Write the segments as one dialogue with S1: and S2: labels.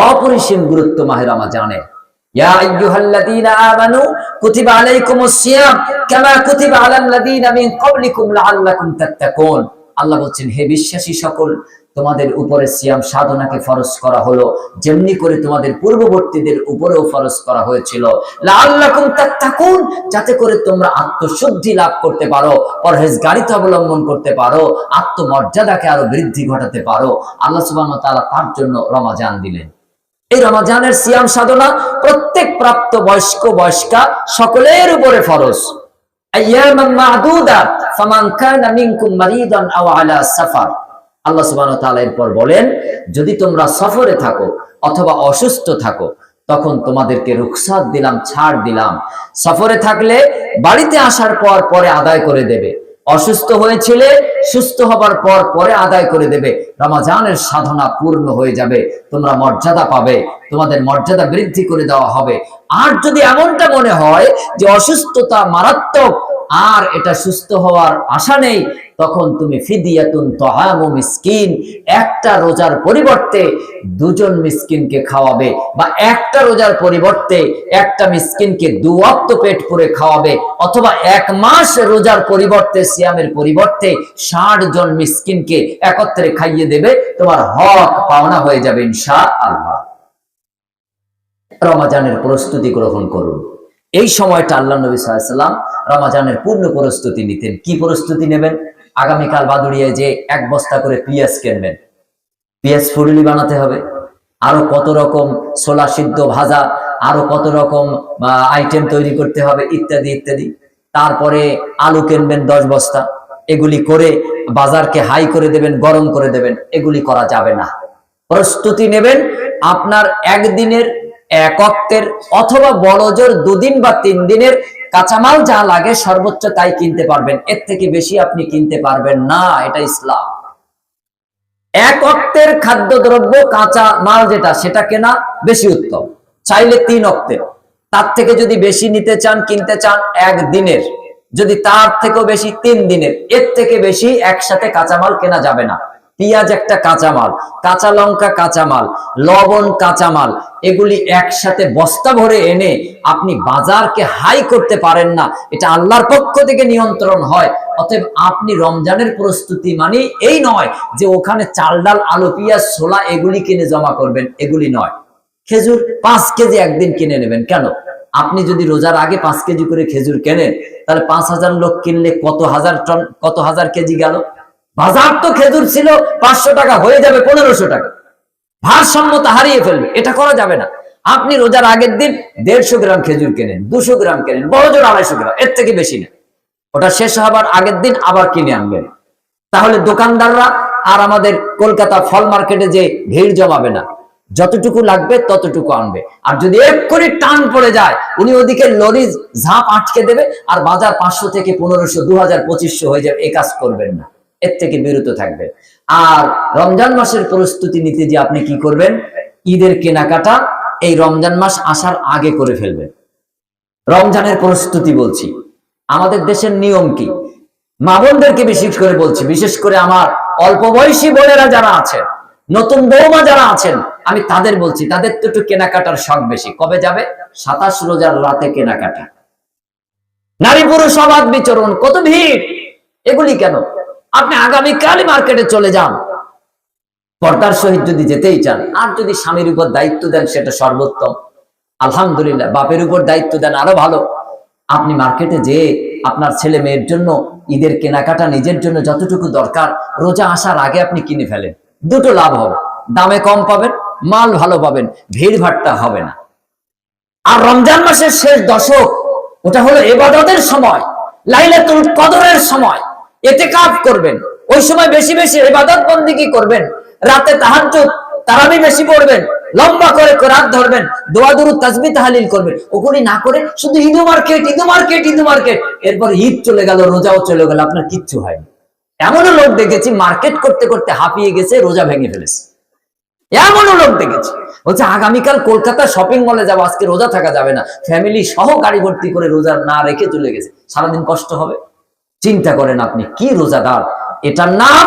S1: অপরিসীম গুরুত্ব মাহে রমজানের। ইয়া আইয়ুহাল্লাযীনা আমানু কুতিবা আলাইকুমুস সিয়াম কামা কুতিবা আলাল লাযীনা মিন ক্বাবলিকুম লাআল্লাকুম তাত্তাকুন। আল্লাহ বলেন, হে বিশ্বাসী সকল, তোমাদের উপরে সিয়াম সাধনাকে ফরজ করা হলো যেমনি করে তোমাদের পূর্ববর্তীদের উপরেও ফরজ করা হয়েছিল, লাআল্লাকুম তাত্তাকুন, যাতে করে তোমরা আত্মশুদ্ধি লাভ করতে পারো, পরহেজগারিতা অবলম্বন করতে পারো, আত্মমর্যাদাকে আরো বৃদ্ধি ঘটাতে পারো। আল্লাহ সুবহানাহু ওয়া তাআলা তার জন্য রমজান দিলেন। এই রমজানের সিয়াম সাধনা প্রত্যেক প্রাপ্ত বয়স্ক বয়স্কা সকলের উপরে ফরজ। আইয়ামান মা'দুদাত ফামান কানা মিনকুম মারিদান আও আলা সাফার। আল্লাহ সুবহানাহু ওয়া তাআলা এরপর বলেন, যদি তোমরা সফরে থাকো অথবা অসুস্থ থাকো তখন তোমাদেরকে রুখসাত দিলাম, ছাড় দিলাম। সফরে থাকলে বাড়িতে আসার পর পরে আদায় করে দেবে, অসুস্থ হয়েছিলে সুস্থ হবার পর পরে আদায় করে দেবে। রমজানের সাধনা পূর্ণ হয়ে যাবে, তোমরা মর্যাদা পাবে, তোমাদের মর্যাদা বৃদ্ধি করে দেওয়া হবে। আর যদি এমনটা মনে হয় যে অসুস্থতা মারাত্মক আর এটা সুস্থ হওয়ার আশা নেই, তখন তুমি ফিদিয়াতুন তাআমু মিসকিন, একটা রোজার পরিবর্তে দুজন মিসকিনকে খাওয়াবে, বা একটা রোজার পরিবর্তে একটা মিসকিনকে দু ওয়াক্ত পেট পুরে খাওয়াবে, অথবা এক মাস রোজার পরিবর্তে সিয়ামের পরিবর্তে 60 জন মিসকিনকে একত্রে খাইয়ে দেবে। তোমার হক পাওনা হয়ে যাবে ইনশাআল্লাহ। রমজানের প্রস্তুতি গ্রহণ করুন। এই সময়টা আল্লাহ নবী সাল্লাল্লাহু আলাইহি ওয়াসাল্লাম রমজানের পূর্ণ প্রস্তুতি নিতেন। কি প্রস্তুতি নেবেন? আগামীকাল বাদুড়িয়ায় যে 1 বস্তা করে পেঁয়াজ কিনবেন, পেঁয়াজ ফুলুলি বানাতে হবে, আরো কত রকম ছোলা সিদ্ধ ভাজা, আরো কত রকম আইটেম তৈরি করতে হবে, ইত্যাদি ইত্যাদি। তারপরে আলু কিনবেন 10 বস্তা। এগুলি করে বাজারকে হাই করে দেবেন, গরম করে দেবেন। এগুলি করা যাবে না। প্রস্তুতি নেবেন আপনার একদিনের, এক ওয়াক্তের, অথবা বড় জোর 2 দিন বা 3 দিনের কাঁচামাল যা লাগে সর্বোচ্চ তাই কিনতে পারবেন, এর থেকে বেশি আপনি কিনতে পারবেন না। এটা ইসলাম। এক ওয়াক্তের খাদ্যদ্রব্য কাঁচা মাল যেটা, সেটা কেনা বেশি উত্তম। চাইলে 3 ওয়াক্তের, তার থেকে যদি বেশি নিতে চান, কিনতে চান 1 দিনের, যদি তার থেকেও বেশি 3 দিনের, এর থেকে বেশি একসাথে কাঁচামাল কেনা যাবে না। পেঁয়াজ একটা কাঁচামাল, কাঁচা লঙ্কা কাঁচামাল, লবণ কাঁচামাল, এগুলি একসাথে বস্তা ভরে এনে আপনি বাজারকে হাই করতে পারেন না। এটা আল্লাহর পক্ষ থেকে নিয়ন্ত্রণ হয়। অতএব আপনি রমজানের প্রস্তুতি মানে এই নয় যে ওখানে চাল ডাল আলু পেঁয়াজ ছোলা এগুলি কিনে জমা করবেন, এগুলি নয়। খেজুর 5 কেজি একদিন কিনে নেবেন। কেন? আপনি যদি রোজার আগে 5 কেজি করে খেজুর কেনেন, তাহলে 5000 লোক কিনলে কত হাজার টন, কত হাজার কেজি গেল। বাজার তো খেজুর ছিল 500 টাকা, হয়ে যাবে 1500 টাকা, ভারসাম্যতা হারিয়ে ফেলবে। এটা করা যাবে না। আপনি রোজার আগের দিন 150 গ্রাম খেজুর কেনেন, 200 গ্রাম কেনেন, বড় জোর 250 গ্রাম, এর থেকে বেশি না। ওটা শেষ হবার আগের দিন আবার কিনে আনবেন। তাহলে দোকানদাররা আর আমাদের কলকাতা ফল মার্কেটে যে ভিড় জমাবে না, যতটুকু লাগবে ততটুকু আনবে। আর যদি এক্ষুনি টান পড়ে যায়, উনি ওদিকে লরি ঝাঁপ আটকে দেবে, আর বাজার 500 থেকে 1500, 2000, 2500 হয়ে যাবে। এই কাজ করবেন না, এর থেকে বিরত থাকবেন। আর রমজান মাসের প্রস্তুতি নিতে যে আপনি কি করবেন, ঈদের কেনাকাটা এই রমজান মাস আসার আগে করে ফেলবেন। রমজানের প্রস্তুতি বলছি, আমাদের দেশের নিয়ম কি, মা বোনদেরকে বিশেষ করে বলছি, বিশেষ করে আমার অল্প বয়সী বোনেরা যারা আছেন, নতুন বৌমা যারা আছেন, আমি তাদের বলছি, তাদের তো একটু কেনাকাটার শখ বেশি। কবে যাবে? 27 রোজার রাতে কেনাকাটা, নারী পুরুষ অবাধ বিচরণ, কত ভিড়। এগুলি কেন? আপনি আগামীকালই মার্কেটে চলে যান, পর্দার সহিত যদি যেতেই চান। আর যদি স্বামীর উপর দায়িত্ব দেন সেটা সর্বোত্তম, আলহামদুলিল্লাহ। বাপের উপর দায়িত্ব দেন আরো ভালো। আপনি মার্কেটে যেয়ে আপনার ছেলে মেয়ের জন্য ঈদের কেনাকাটা, নিজের জন্য যতটুকু দরকার রোজা আসার আগে আপনি কিনে ফেলেন। দুটো লাভ হবে, দামে কম পাবেন, মাল ভালো পাবেন, ভিড় ভাট্টা হবে না। আর রমজান মাসের শেষ দশক, ওটা হলো ইবাদতের সময়, লাইলাতুল কদরের সময়। ইতিকাফ করবেন, ওই সময় বেশি বেশি ইবাদত বন্দেগী করবেন, রাতে তাহাজ্জুদ তারাবি বেশি পড়বেন, লম্বা করে রাত ধরবেন, দোয়া দুরূদ তাসবিহ তাহলিল করবেন। ওগুলি না করে শুধু Eid market, Eid market, Eid market, এরপর ঈদ চলে গেল, রোজাও চলে গেল, আপনার কিচ্ছু হয়নি। এমনও লোক দেখেছি মার্কেট করতে করতে হাঁপিয়ে গেছে, রোজা ভেঙে ফেলেছে। এমনও লোক দেখেছি বলছে আগামীকাল কলকাতা শপিং মলে যাবো, আজকে রোজা থাকা যাবে না, ফ্যামিলি সহ গাড়ি ভর্তি করে রোজা না রেখে চলে গেছে। সারাদিন কষ্ট হবে। চিন্তা করেন আপনি কি রোজাদার। এটার নাম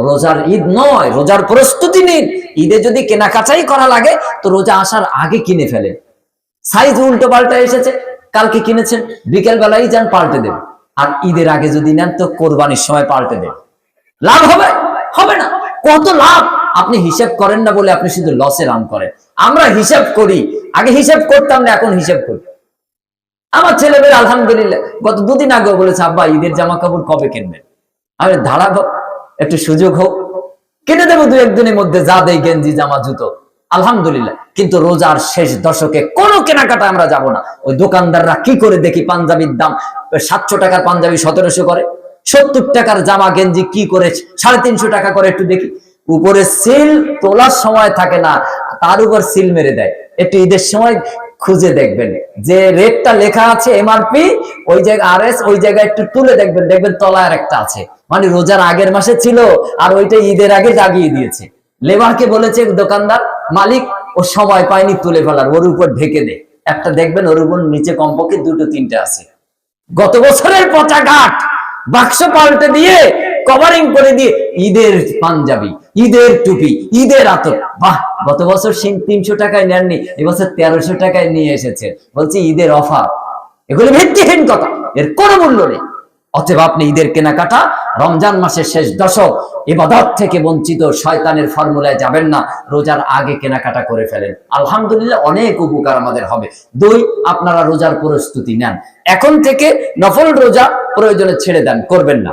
S1: রোজার ঈদ নয়, রোজার প্রস্তুতি নিন। ঈদে যদি কেনাকাটাই করা লাগে তো রোজা আসার আগে কিনে ফেলেন। সাইজ উল্টো পাল্টা এসেছে, কালকে কিনেছেন, বিকেল বেলায় যান পাল্টে দেবেন। আর ঈদের আগে যদি নেন তো কোরবানির সময় পাল্টে দেবেন। লাভ হবে? হবে না। কত লাভ আপনি হিসাব করেন না বলে আপনি শুধু লসে রান করেন। আমরা হিসাব করি, আগে হিসাব করতাম না, এখন হিসাব করি। আমার ছেলেমেয়েরা আলহামদুলিল্লাহ গত দুদিন আগে বলেছে, আব্বা ঈদের জামা কাপড় কবে কিনবেন? আমি ধারা একটু সুযোগ হোক, কিনে দেবো দু একদিনের মধ্যে, যা দেয় গেঞ্জি জামা জুতো, আলহামদুলিল্লাহ। কিন্তু রোজার শেষ দশকে কোনো কেনাকাটা আমরা যাব না। ওই দোকানদাররা কি করে দেখি পাঞ্জাবির দাম 700 টাকার পাঞ্জাবি 1700 করে, 70 টাকার জামা গেঞ্জি কি করে 350 টাকা করে, একটু দেখি। উপরে সিল তোলার সময় থাকে না, তার উপর সিল মেরে দেয়। একটু ঈদের সময় খুঁজে দেখবেন যে রেটটা লেখা আছে এমআরপি, ওই জায়গায় আরএস, ওই জায়গায় একটু তুলে দেখবেন, দেখবেন তলায় একটা আছে, মানে রোজার আগের মাসে ছিল আর ওইটা ঈদের আগে দাগিয়ে দিয়েছে। লেবারকে বলেছে দোকানদার মালিক, ও সময় পায়নি তুলে ফেলার, ওর উপর ঢেকে দে। একটা দেখবেন ওর উপর নিচে কমপক্ষে 2-3টে আছে। গত বছরের পচা ঘাট বাক্স পাল্টে দিয়ে কভারিং করে দিয়ে ঈদের পাঞ্জাবি, ঈদের টুপি, ঈদের আতর। বাহ, গত বছর 300 টাকায় নেননি, এবছর 1300 টাকায় নিয়ে এসেছে, বলছি ঈদের অফার। এগুলো ভিত্তিহীন কথা, এর কোনো মূল্য নেই। অতএব আপনি ঈদের কেনাকাটা রমজান মাসের শেষ দশক ইবাদত থেকে বঞ্চিত শয়তানের ফর্মুলায় যাবেন না, রোজার আগে কেনাকাটা করে ফেলেন। আলহামদুলিল্লাহ অনেক উপকার আমাদের হবে। 2, আপনারা রোজার প্রস্তুতি নেন এখন থেকে। নফল রোজা প্রয়োজনে ছেড়ে দেন, করবেন না।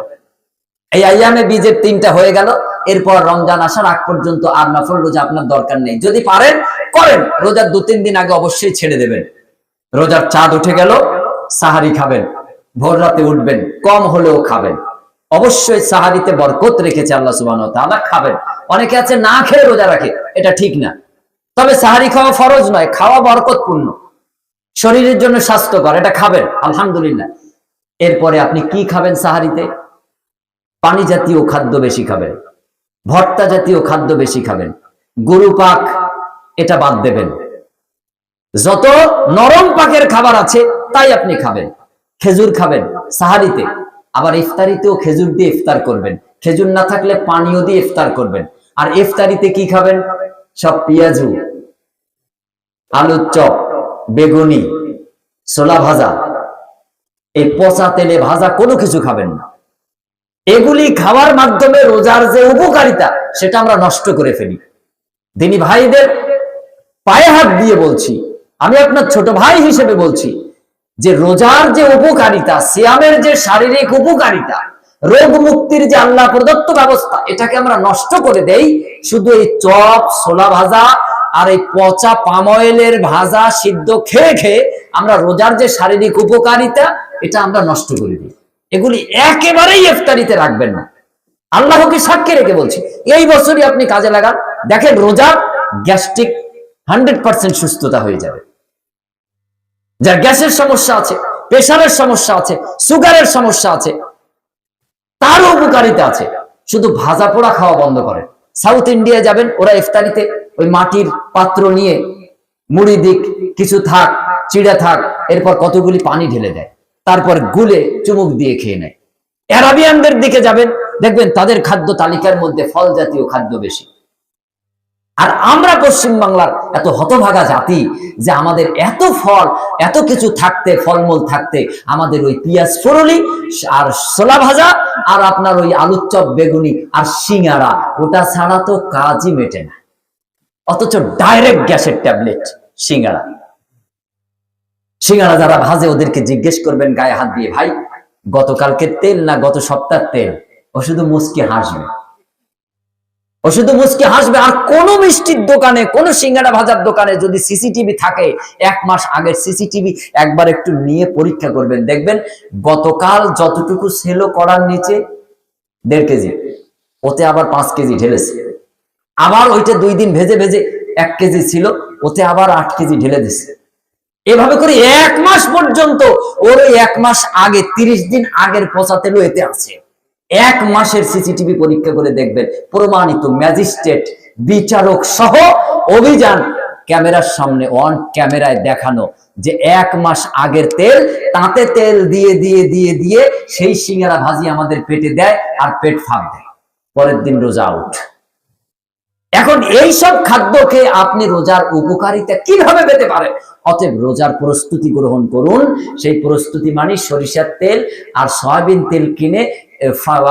S1: এই আইয়ামে বীজের 3টা হয়ে গেল, এরপর রমজান আসার আগ পর্যন্ত আর নফল রোজা আপনার দরকার নেই। যদি পারেন করেন, রোজার 2-3 দিন আগে অবশ্যই ছেড়ে দেবেন। রোজার চাঁদ উঠে গেল, সাহারি খাবেন, ভোর রাতে উঠবেন, কম হলেও খাবেন। অবশ্যই সাহারিতে বরকত রেখেছে আল্লাহ সুবহানাহু ওয়া তাআলা, খাবেন। অনেকে আছে না খেয়ে রোজা রাখে, এটা ঠিক না। তবে সাহারি খাওয়া ফরজ নয়, খাওয়া বরকতপূর্ণ, শরীরের জন্য স্বাস্থ্যকর, এটা খাবেন আলহামদুলিল্লাহ। এরপরে আপনি কি খাবেন? সাহারিতে পানি জাতীয় খাদ্য বেশি খাবেন, ভর্তা জাতীয় খাদ্য বেশি খাবেন, গরু পাক এটা বাদ দেবেন। যত নরম পাকের খাবার আছে তাই আপনি খাবেন। খেজুর খাবেন সাহারিতে, আবার ইফতারিতেও খেজুর দিয়ে ইফতার করবেন। খেজুর না থাকলে পানীয় দিয়ে ইফতার করবেন। আর ইফতারিতে কি খাবেন? সব পেঁয়াজু, আলুর চপ, বেগুনি, ছোলা ভাজা, এই পচা তেলে ভাজা কোনো কিছু খাবেন না। এগুলি খাওয়ার মাধ্যমে রোজার যে উপকারিতা সেটা আমরা নষ্ট করে ফেলি। দিনী ভাইদের পায়ে হাত দিয়ে বলছি, আমি আপনার ছোট ভাই হিসেবে বলছি, যে রোজার যে উপকারিতা, সিয়ামের যে শারীরিক উপকারিতা, রোগ মুক্তির যে আল্লাহ প্রদত্ত ব্যবস্থা, এটাকে আমরা নষ্ট করে দেই শুধু এই চপ, ছোলা ভাজা আর এই পচা পাম অয়েলের ভাজা সিদ্ধ খেয়ে খেয়ে। আমরা রোজার যে শারীরিক উপকারিতা এটা আমরা নষ্ট করে দিই। এগুলি একেবারেই ইফতারিতে রাখবেন না। আল্লাহকে সাক্ষী রেখে বলছি, এই বছরই আপনি কাজে লাগান, দেখেন রোজার গ্যাস্ট্রিক 100% সুস্থতা হয়ে যাবে। যার গ্যাসের সমস্যা আছে, প্রেসারের সমস্যা আছে, সুগারের সমস্যা আছে, তারও উপকারিতা আছে। শুধু ভাজা পোড়া খাওয়া বন্ধ করেন। সাউথ ইন্ডিয়া যাবেন, ওরা ইফতারিতে ওই মাটির পাত্র নিয়ে মুড়ি দিক, কিছু থাক, চিড়া থাক, এরপর কতগুলি পানি ঢেলে দেয়, তারপর গুলে চুমুক দিয়ে খেয়ে নেয়। আরাবিয়ানদের দিকে যাবেন, দেখবেন তাদের খাদ্য তালিকার মধ্যে ফল জাতীয় খাদ্য বেশি। আর আমরা পশ্চিম বাংলার এত হতভাগা জাতি যে আমাদের এত ফল, এত কিছু থাকতে, ফলমূল থাকতে, আমাদের ওই পেঁয়াজ ফরলি আর ছোলা ভাজা আর আপনার ওই আলুর চপ, বেগুনি আর সিঙ্গারা, ওটা ছাড়া তো কাজই মেটে না। অথচ ডাইরেক্ট গ্যাসের ট্যাবলেট সিঙ্গারা। সিঙ্গারা যারা ভাজে ওদেরকে জিজ্ঞেস করবেন গায়ে হাত দিয়ে, ভাই গতকালকের তেল না গত সপ্তাহের তেল? ও শুধু মুচকি হাসবে, ও শুধু মুচকি হাসবে। আর কোন মিষ্টির দোকানে, কোন সিঙ্গারা ভাজার দোকানে যদি সিসিটিভি থাকে, 1 মাস আগের সিসিটিভি একবার একটু নিয়ে পরীক্ষা করবেন, দেখবেন গতকাল যতটুকু ছিল করার নিচে 1.5 কেজি, ওতে আবার 5 কেজি ঢেলেছে। আবার ওইটা 2 দিন ভেজে ভেজে 1 কেজি ছিল, ওতে আবার 8 কেজি ঢেলে দিচ্ছে। এভাবে করে 1 মাস পর্যন্ত, ওর 1 মাস আগে 30 দিন আগের পচা তেলও এতে আছে। 1 মাসের সিসিটিভি পরীক্ষা করে দেখবেন, প্রমাণিত, ম্যাজিস্ট্রেট, বিচারক সহ অভিযান, ক্যামেরার সামনে অন ক্যামেরায় দেখানো যে 1 মাস আগের তেল, তাতে তেল দিয়ে দিয়ে দিয়ে দিয়ে সেই সিঙ্গারা ভাজি আমাদের পেটে দেয় আর পেট ফাঁক দেয়। পরের দিন রোজা আউট। এখন এই সব খাদ্য খেয়ে আপনি রোজার উপকারিতা কিভাবে পেতে পারেন? অতএব রোজার প্রস্তুতি গ্রহণ করুন। সেই প্রস্তুতি মানে সরিষার তেল আর সয়াবিন তেল কিনে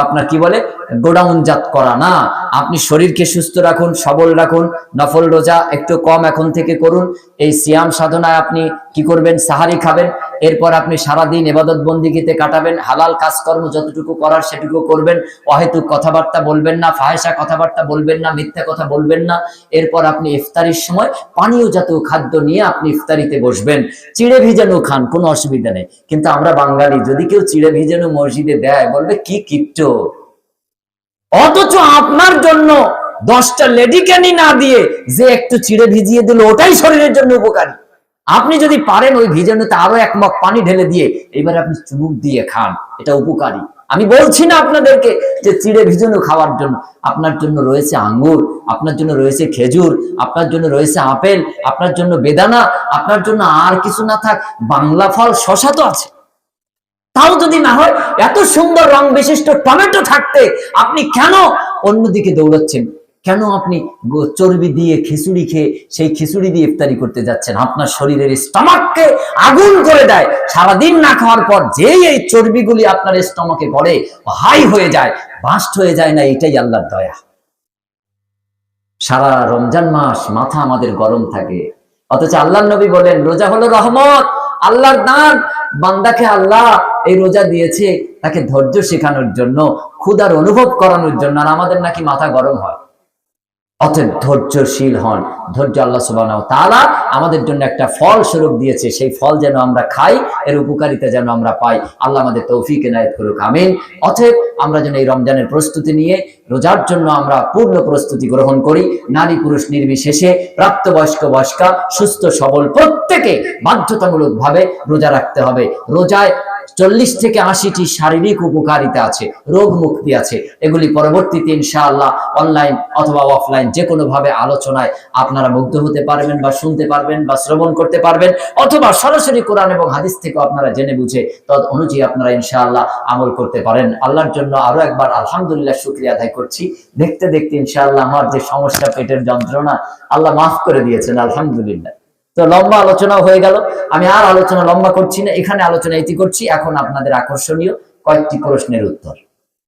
S1: আপনার কি বলে গোডাউনজাত করা না। আপনি শরীরকে সুস্থ রাখুন, সবল রাখুন, নফল রোজা একটু কম এখন থেকে করুন। এই সিয়াম সাধনায় আপনি কি করবেন? সাহারি খাবেন। এরপর আপনি সারাদিন ইবাদত বন্দিগিতে কাটাবেন। হালাল কাজকর্ম যতটুকু করার সেটুকু করবেন। অহেতুক কথাবার্তা বলবেন না, ফাহেসা কথাবার্তা বলবেন না, মিথ্যা কথা বলবেন না। এরপর আপনি ইফতারির সময় পানীয় জাতীয় খাদ্য নিয়ে আপনি ইফতারিতে বসবেন। চিড়ে ভিজানো খান, কোনো অসুবিধা নেই। কিন্তু আমরা বাঙালি, যদি কেউ চিড়ে ভিজানো মসজিদে দেয় বলবে কি কিপ্ট। অথচ আপনার জন্য 10টা লেডিকেনি না দিয়ে যে একটু চিড়ে ভিজিয়ে দিল, ওটাই শরীরের জন্য উপকারী। আপনি যদি পারেন ওই ভিজানোতে আরো 1 মগ পানি ঢেলে দিয়ে এবার আপনি চুমুক দিয়ে খান, এটা উপকারী। আমি বলছি না আপনাদেরকে যে চিড়ে ভিজানো খাওয়ার জন্য। আপনার জন্য রয়েছে আঙ্গুর, আপনার জন্য রয়েছে খেজুর, আপনার জন্য রয়েছে আপেল, আপনার জন্য বেদানা, আপনার জন্য আর কিছু না থাক বাংলা ফল শসা তো আছে। তাও যদি না হয়, এত সুন্দর রং বিশিষ্ট টমেটো থাকতে আপনি কেন অন্যদিকে দৌড়াচ্ছেন? কেন আপনি চর্বি দিয়ে খিচুড়ি খেয়ে সেই খিচুড়ি দিয়ে ইফতারি করতে যাচ্ছেন? আপনার শরীরের স্টমাককে আগুন করে দেয়। সারাদিন না খাওয়ার পর যেই এই চর্বিগুলি আপনার স্টমাকে পড়ে, হাই হয়ে যায়, বাস্ট হয়ে যায় না, এটাই আল্লাহর দয়া। সারা রমজান মাস মাথা আমাদের গরম থাকে, অথচ আল্লাহর নবী বলেন রোজা হলো রহমত, আল্লাহর দান। বান্দাকে আল্লাহ এই রোজা দিয়েছে তাকে ধৈর্য শেখানোর জন্য, ক্ষুধার অনুভব করানোর জন্য। আর আমাদের নাকি মাথা গরম হয়। অতএব ধৈর্যশীল হন। ধৈর্য আল্লাহ সুবহানাহু ওয়া তাআলা আমাদের জন্য একটা ফল স্বরূপ দিয়েছে, সেই ফল যেন আমরা খাই, এর উপকারিতা যেন আমরা পাই। আল্লাহ আমাদের তৌফিক এনায়েত করুক, আমিন। অতএব আমরা যেন এই রমজানের প্রস্তুতি নিয়ে রোজার জন্য আমরা পূর্ণ প্রস্তুতি গ্রহণ করি। নারী পুরুষ নির্বিশেষে, প্রাপ্তবয়স্ক বয়স্কা, সুস্থ সবল প্রত্যেকে বাধ্যতামূলকভাবে রোজা রাখতে হবে। রোজায় 40 থেকে 80টি শারীরিক উপকারিতা আছে, রোগ মুক্তি আছে। এগুলি পরবর্তীতে ইনশাআল্লাহ অনলাইন অথবা অফলাইন যে কোনো ভাবে আলোচনায় আপনারা মুগ্ধ হতে পারবেন, বা শুনতে পারবেন, বা শ্রবণ করতে পারবেন, অথবা সরাসরি কোরআন এবং হাদিস থেকে আপনারা জেনে বুঝে তদ অনুযায়ী আপনারা ইনশাআল্লাহ আমল করতে পারেন। আল্লাহর জন্য আরো একবার আলহামদুলিল্লাহ শুকরিয়া আদায় করছি। দেখতে দেখতে ইনশাআল্লাহ আমার যে সমস্যা, পেটের যন্ত্রণা, আল্লাহ মাফ করে দিয়েছেন, আলহামদুলিল্লাহ। তো লম্বা আলোচনা হয়ে গেল, আমি আর আলোচনা লম্বা করছি না, এখানে আলোচনা ইতি করছি। এখন আপনাদের আকর্ষণীয় কয়েকটি প্রশ্নের উত্তর।